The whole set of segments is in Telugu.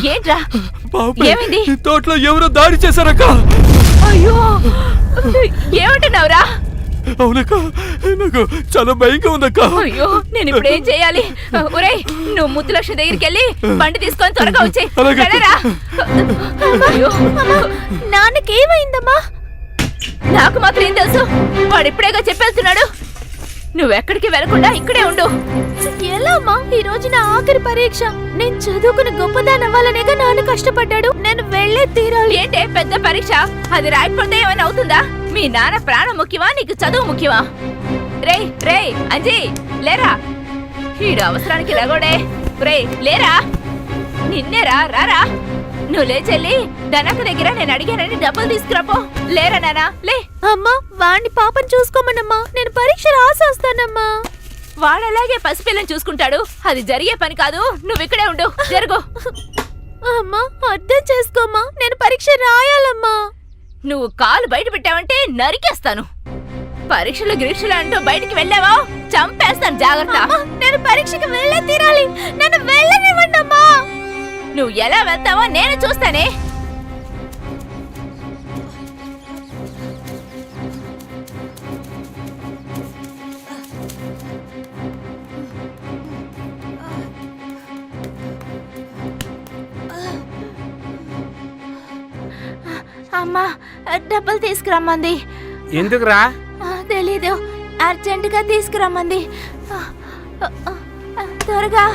ఏంట్రా ఏమైంది? తోటలో ఎవరో దాడి చేశారక్క. అయ్యో ఏమంటున్నావురా? అవునక్క, నాకు చాలా భయంగా ఉందక్క. అయ్యో నేను ఇప్పుడు ఏం చేయాలి? ఒరేయ్ నువ్వు ముద్దులక్ష్మి దగ్గరికి వెళ్ళి బండి తీసుకొని త్వరగా వచ్చేయ్. నాన్నకేమైందమ్మా? నాకు మాత్రం ఏం తెలుసు, వాడు ఇప్పుడేగా చెప్పేస్తున్నాడు. నువ్వెక్కడికి వెళ్లకుండా ఇక్కడే ఉండు. ఎలా అమ్మా? ఈ రోజు నా ఆఖరి పరీక్ష. నేను చదువుకుని గొప్పదాని అవ్వాలనేగా నాన్న కష్టపడ్డాడు. నేను వెళ్లే తీరాలి. ఏంటే పెద్ద పరీక్ష? అది రాయకపోతే ఏమైనా అవుతుందా? మీ నాన్న ప్రాణం ముఖ్యమా, నీకు చదువు ముఖ్యమా? రే అంజీ లేరా, ఈడు అవసరానికి లేగోడే. రే లేరా, నిన్నేరా, రారా. నువ్వు లేచెల్లి ధనక్క దగ్గర నేను అడిగానని డబ్బులు తీసుకురాపో. లేరా నానా లే. అమ్మా వాణ్ణి పాపని చూసుకోమనమ్మా, నేను పరీక్ష రాసొస్తానమ్మా. వాడలాగే పసిపిల్లని చూసుకుంటాడు, అది జరిగే పని కాదు. నువ్వు ఇక్కడే ఉండు, జరుగు. అమ్మా అర్థం చేసుకోమ్మా, నేను పరీక్ష రాయాలమ్మా. నువ్వు కాలు బయట పెట్టావంటే నరికేస్తాను. పరీక్షలు గిరీక్షలు అంటూ బయటికి వెళ్ళావా చంపేస్తాను, జాగ్రత్త. నేను పరీక్షకి వెళ్ళే తీరాలి, నన్ను వెళ్ళనివ్వండమ్మా. నువ్వు ఎలా వెళ్తావో నేను చూస్తానే. అమ్మా డబ్బులు తీసుకురమ్మంది. ఎందుకురా? తెలీదు, అర్జెంటుగా తీసుకురమ్మంది. త్వరగా.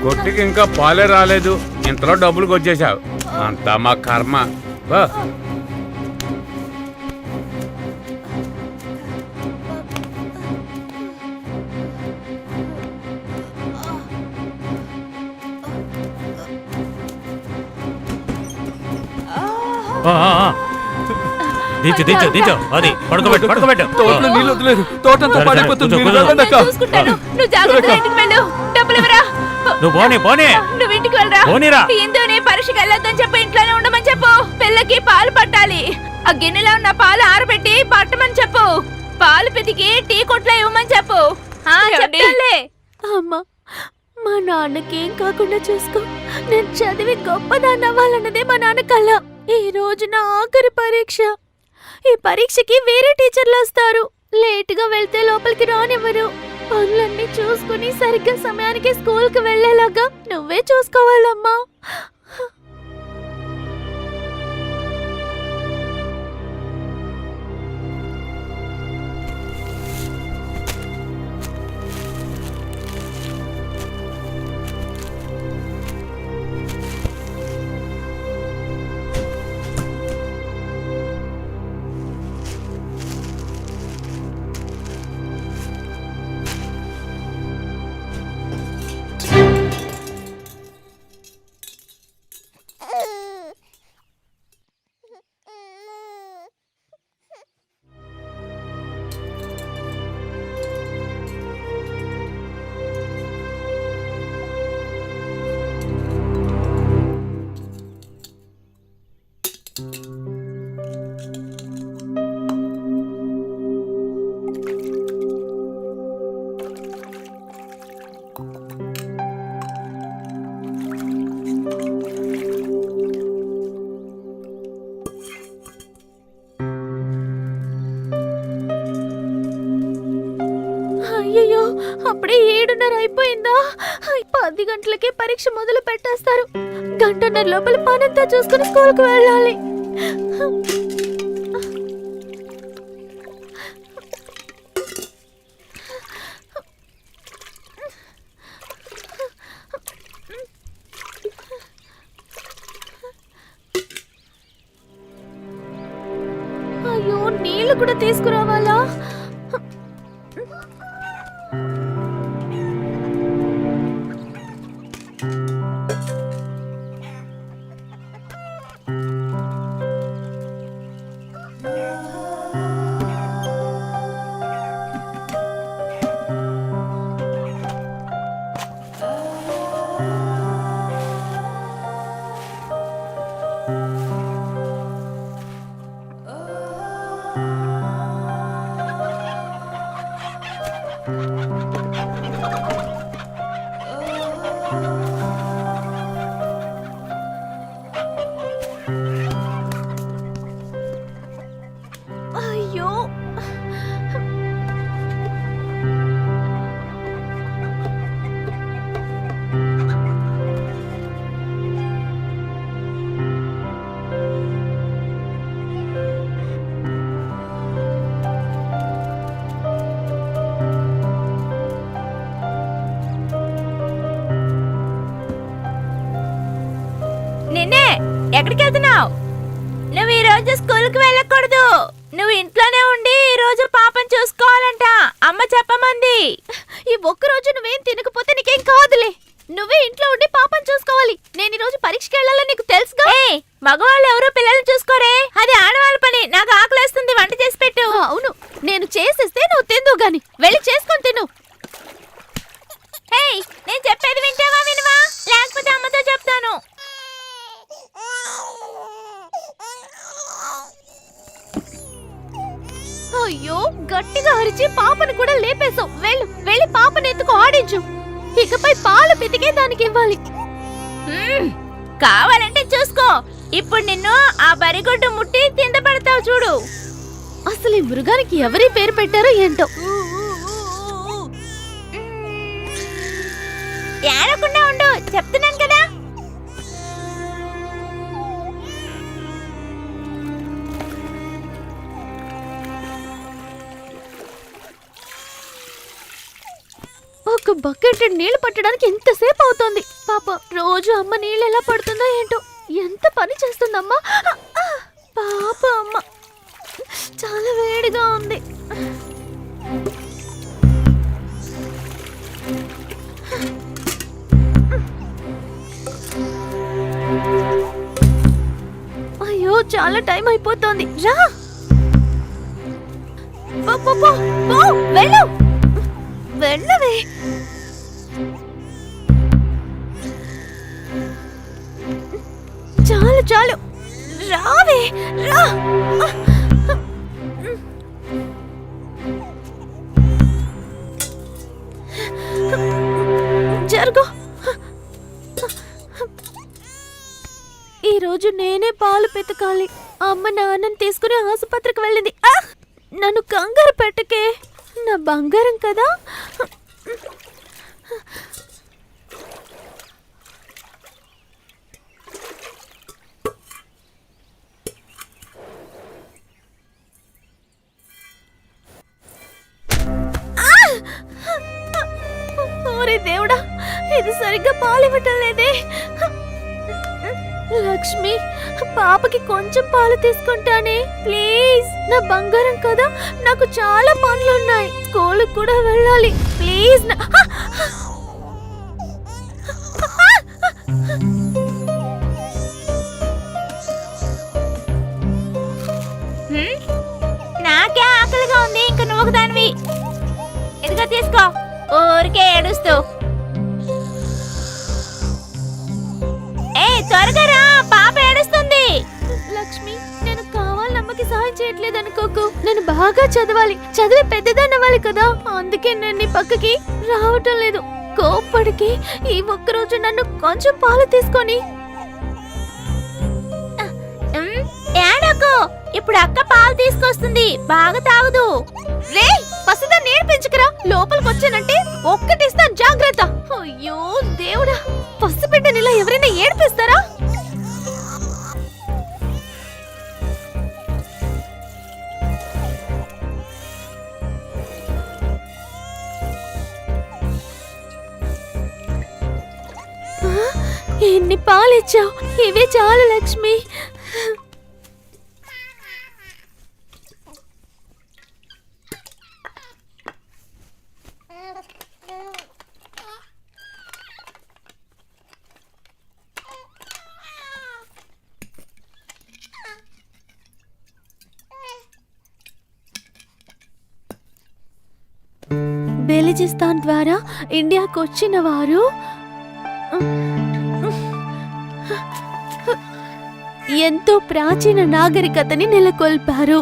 కొట్టికి ఇంకా పాలే రాలేదు, ఇంతలో డబ్బులు వచ్చేసావు. అంతా మా కర్మ. దించు దించు దించు, అది పడుకోబెట్టు పడుకోబెట్టు. తోటలో నీళ్ళు వదిలేదు, తోటంతా పడిపోతుంది. నువ్వు పోనీ పోనీ, నువ్వు ఇంటికి వెళ్ళరా. పోనీరా. ఇందుని పరీక్షకి వెళ్ళొద్దని చెప్పు, ఇంట్లోనే ఉండమని చెప్పు. పిల్లకి పాలు పట్టాలి. ఆ గిన్నెలో ఉన్న పాలు ఆరబెట్టి పట్టమని చెప్పు. పాలు పితికి టీ కొట్లో ఇవ్వమని చెప్పు. చెప్పలే. అమ్మా మా నాన్నకేం కాకుండా చూసుకో. నేను చదివి గొప్పదాన్ని అవ్వాలన్నదే మా నాన్న కళ. ఈ రోజు నా ఆఖరి పరీక్ష. ఈ పరీక్షకి వేరే టీచర్లు వస్తారు. లేటుగా వెళ్తే లోపలికి రానివ్వరు. పనులన్నీ చూసుకుని సరిగ్గా సమయానికి స్కూల్కి వెళ్ళేలాగా నువ్వే చూసుకోవాలమ్మా. అయ్యో అప్పుడే 7:30 అయిపోయిందా? 10 గంటలకే పరీక్ష మొదలు పెట్టేస్తారు. గంటన్నర లోపల పనంతా చూసుకుని స్కూల్కి వెళ్ళాలి. అయ్యో నీళ్ళు కూడా తీసుకురావాలా? అయ్యో నిన్నే ఎక్కడికి వెళ్తున్నావు? నువ్వు ఈ రోజు స్కూల్కి వెళ్ళకూడదు. నువ్వు ఇంట్లోనే ఉండి ఈ రోజు పాపం చూసుకోవాలంట. అమ్మ చెప్పమంది. ఈ ఒక్కరోజు నువ్వేం తినకపోతే నీకేం కాదులే. నువ్వే ఇంట్లో ఉండి పాపం చూసుకోవాలి. నేను ఈ రోజు పరీక్షకి వెళ్ళాలని నీకు తెలుసుగా. మగవాళ్ళు ఎవరు పిల్లల్ని చూసుకోరే, అది ఆడవాళ్ళ పని. నాకు ఆకలేస్తుంది, వంట చేసి పెట్టు. అవును, నేను చేసిస్తే నువ్వు తిందు గాని. వెళ్ళి చేసుకొని తిను. నేను చెప్పేది వింటావా వినవా? లేకపోతే అమ్మతో చెప్తాను. అయ్యో, గట్టిగా అరిచి పాపను కూడా లేపేశావు. వెళ్ళి పాపను ఎత్తుకు ఆడించు. ఇకపై పాలు పితికే దానికి ఇవ్వాలి. కావాలంటే చూసుకో. ఇప్పుడు నిన్ను ఆ బరిగొడ్డు ముట్టి తింద పడతావు చూడు. అసలు ఈ మృగానికి ఎవరి పేరు పెట్టారో ఏంటో. ఏడకుండా ఉండు, చెప్తున్నాను కదా. ఒక బకెట్ నీళ్లు పట్టడానికి ఎంతసేపు అవుతోంది. పాప రోజు అమ్మ నీళ్ళు ఎలా పడుతుందో ఏంటో. ఎంత పని చేస్తుందమ్మా. పాప అమ్మ చాలా వేడిగా ఉంది. అయ్యో, చాలా టైం అయిపోతోంది. రా, పో, పో, పో, పో, వెళ్ళు, వెళ్ళవే. చాలు చాలు, రావే, రా. జరుగు. ఈరోజు నేనే పాలు పెతకాలి. అమ్మ నాన్నని తీసుకుని ఆసుపత్రికి వెళ్ళింది. నన్ను కంగారు పెట్టకే, నా బంగారం కదా. ఓరే దేవుడా, ఇది సరిగ్గా పాలివ్వటం లేదే. లక్ష్మి, పాపకి కొంచెం పాలు తీసుకుంటానే ప్లీజ్. నా బంగారం కదా, నాకు చాలా పనులున్నాయి. స్కూల్కి కూడా వెళ్ళాలి ప్లీజ్. నాకే ఆకలిగా ఉంది, ఇంక నువ్వు ఒకదానివి. ఇదిగో తీసుకో, ఊరికే ఏడుస్తూ. త్వరగా రా, పాప ఏడుస్తుంది. లక్ష్మి, నేను కావాలని అమ్మకి సహాయం చేయట్లేదు అనుకోకు. నేను బాగా చదవాలి, చదివి పెద్దదన్నవాలి కదా. అందుకే నేను నీ పక్కకి రావటం లేదు. కోప్పడికి ఈ ఒక్కరోజు నన్ను కొంచెం పాలు తీసుకొని. ఏడకు, ఇప్పుడు అక్క పాలు తీసుకొస్తుంది, బాగా తాగుదు. రే, పసిదా నేర్పించుకురా. లోపలికి వచ్చానంటే ఒక్కటిస్తాను, జాగ్రత్త. అయ్యో దేవుడా, పసిబిడ్డనిలా ఎవరైనా ఏడిపిస్తారా? ఎన్ని పాలిచ్చావు, ఇవే చాలు లక్ష్మి. బెలిజిస్తాన్ ద్వారా ఇండియాకు వచ్చిన వారు ఎంతో ప్రాచీన నాగరికతని నెలకొల్పారు.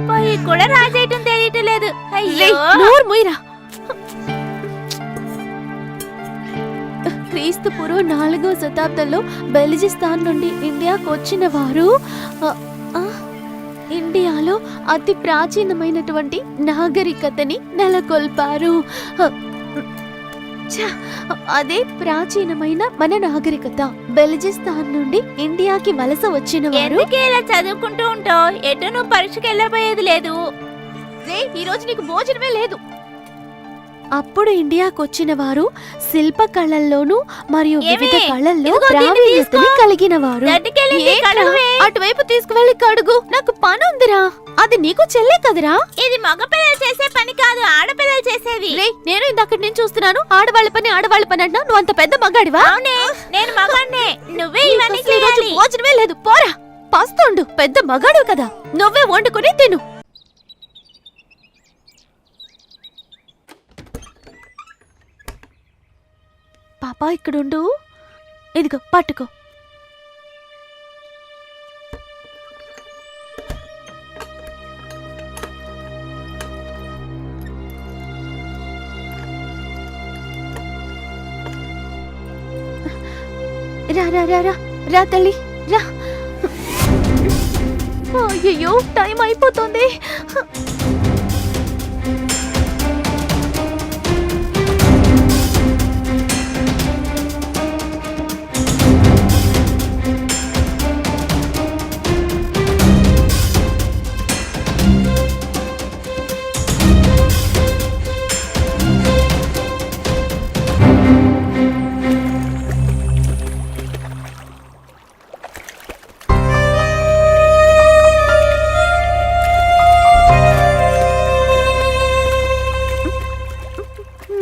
పోయి కూడా రాసేయటం తెలియటం లేదు. రేయ్, నోరు మూయరా. క్రీస్తు పూర్వం 4వ శతాబ్దంలో బెల్జిస్తాన్ నుండి ఇండియాకు వచ్చిన వారు ఇండియాలో అతి ప్రాచీనమైనటువంటి నాగరికతని నెలకొల్పారు. ఛ! అదే ప్రాచీనమైన మన నాగరికత. బెల్జిస్తాన్ నుండి ఇండియాకి వలస వచ్చిన వారు ఇలా చదువుకుంటూ ఉంటావు, ఎటు నువ్వు పరీక్షకి వెళ్ళబోయేది లేదు. ఈ రోజు నీకు భోజనమే లేదు. అప్పుడు ఇండియాకు వచ్చిన వారు శిల్ప కళల్లోనూ మరియు వివిధ కళల్లో ఇదిగో దీన్ని ప్రావీణ్యతని తీసుకో. కలిగిన వారు. గడ్డికెళ్ళి ఏంట్రా? కడుగువే. అటువైపు తీసుకువెళ్ళి కడుగు. నాకు పని ఉందిరా. అది నీకు చెల్లే కదరా. ఇది మగపిల్లలు చేసే పని కాదు, ఆడపిల్లలు చేసేది. నేను ఇందక్కడి నుంచి చూస్తున్నాను. ఆడవాళ్ళ పని అంటున్నా. నువ్వు అంత పెద్ద మగాడివా? అవునే, నేను మగాన్నే. నువ్వే ఇవన్నీ నీకు అసలు ఈ రోజు చేయాలి. భోజనమే లేదు. పోరా, పస్తుండు. పెద్ద మగాడు కదా, నువ్వే వండుకొని తిను. పాపా, ఇక్కడుండు. ఇదిగో పట్టుకో. రా రా రా రా రా తల్లి రా. అయ్యో, టైం అయిపోతుంది.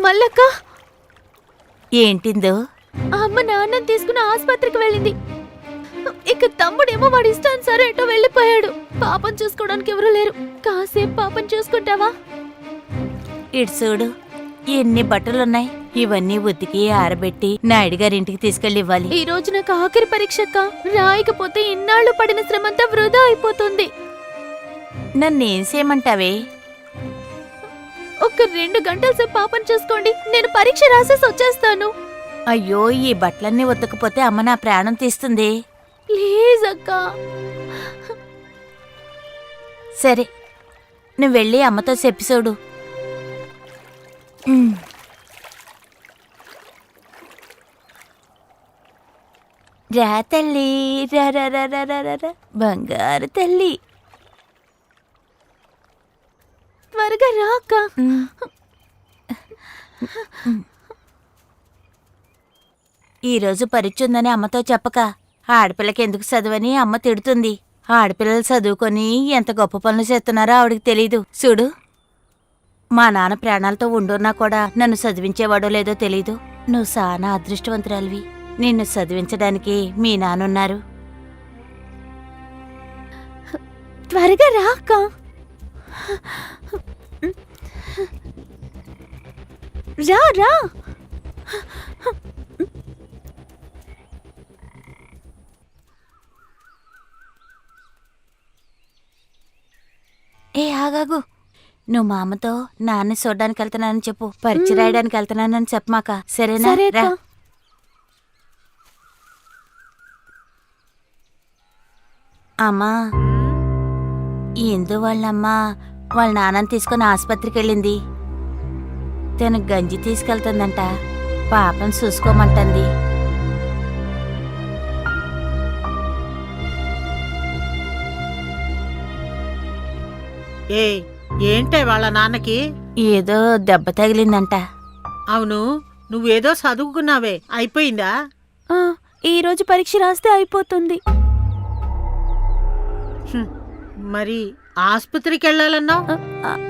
మల్లక్క, ఏంటిందో? అమ్మ నాన్నని తీసుకుని ఆసుపత్రికి వెళ్ళింది. ఇక తమ్ముడేమో వాడి ఇష్టానుసారం ఎటో వెళ్ళిపోయాడు. పాపం చూసుకోవడానికి ఎవరు లేరు. కాసేపు పాపం చూసుకుంటావా? ఇటు చూడు, ఎన్ని బట్టలున్నాయి. ఇవన్నీ ఉతికి ఆరబెట్టి నాయుడు గారింటికి తీసుకెళ్లి ఇవ్వాలి. ఈ రోజు నాకు ఆఖరి పరీక్షక్క. రాయకపోతే ఇన్నాళ్ళు పడిన శ్రమంతా వృధా అయిపోతుంది. నన్నేం చేయమంటావే? ఒక 2 గంటల సేపు పాపం చూసుకోండి. నేను పరీక్ష రాసేసి వచ్చేస్తాను. అయ్యో, ఈ బట్టలన్నీ ఉతకపోతే అమ్మ నా ప్రాణం తీస్తుంది. ప్లీజ్ అక్క. సరే, నువ్వు వెళ్ళి అమ్మతో చెప్పి చూడు. రా తల్లి, రా రా రా రా రా రా రా. బంగారు తల్లి. త్వరగా రా అక్క. ఈరోజు పరీక్ష ఉందని అమ్మతో చెప్పక. ఆడపిల్లకి ఎందుకు చదువని అమ్మ తిడుతుంది. ఆడపిల్లలు చదువుకొని ఎంత గొప్ప పనులు చేస్తున్నారో ఆవిడకి తెలీదు. చూడు, మా నాన్న ప్రాణాలతో ఉండున్నా కూడా నన్ను చదివించేవాడో లేదో తెలీదు. నువ్వు చాలా అదృష్టవంతురాలివి. నిన్ను చదివించడానికి మీ నాన్నున్నారు. త్వరగా రా అక్క. రా రా. ఏ ఆగాగు, నువ్వు మా అమ్మతో నాన్ని చూడ్డానికి వెళ్తున్నానని చెప్పు. పరీక్ష రాయడానికి వెళ్తున్నానని చెప్పమాక, సరేనా? సరే రా. అక్క. అమ్మా, ఇందు వాళ్ళమ్మ వాళ్ళ నాన్నని తీసుకుని ఆసుపత్రికి వెళ్ళింది. తను గంజి తీసుకెళ్తుందంట. పాపను చూసుకోమంటుంది. ఏంటే వాళ్ళ నాన్నకి? ఏదో దెబ్బ తగిలిందంట. అవును, నువ్వేదో చదువుకున్నావే, అయిపోయిందా? ఈ రోజు పరీక్ష రాస్తే అయిపోతుంది. మరి ఆసుపత్రికి వెళ్ళాలన్నావు?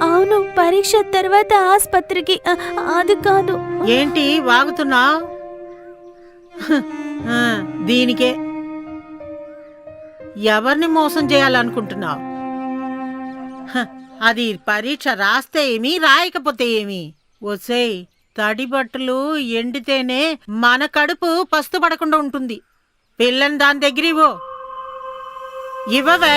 అవును, పరీక్ష తర్వాత ఆసుపత్రికి. అది కాదు. ఏంటి వాగుతున్నావు? దీనికే ఎవరిని మోసం చేయాలనుకుంటున్నావు? అది పరీక్ష రాస్తే ఏమి, రాయకపోతే ఏమి? ఒసేయ్, తడి బట్టలు ఎండితేనే మన కడుపు పస్తు పడకుండా ఉంటుంది. పిల్లని దాని దగ్గర ఇవ్వవే.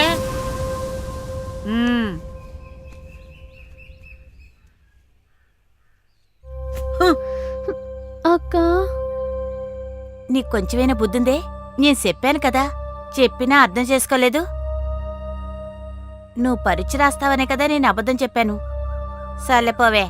అక్క నీకు కొంచెమైనా బుద్ధుందే? నేను చెప్పాను కదా, చెప్పినా అర్థం చేసుకోలేదు. నువ్వు పరీక్ష రాస్తావనే కదా నేను అబద్ధం చెప్పాను. సర్లేపోవే.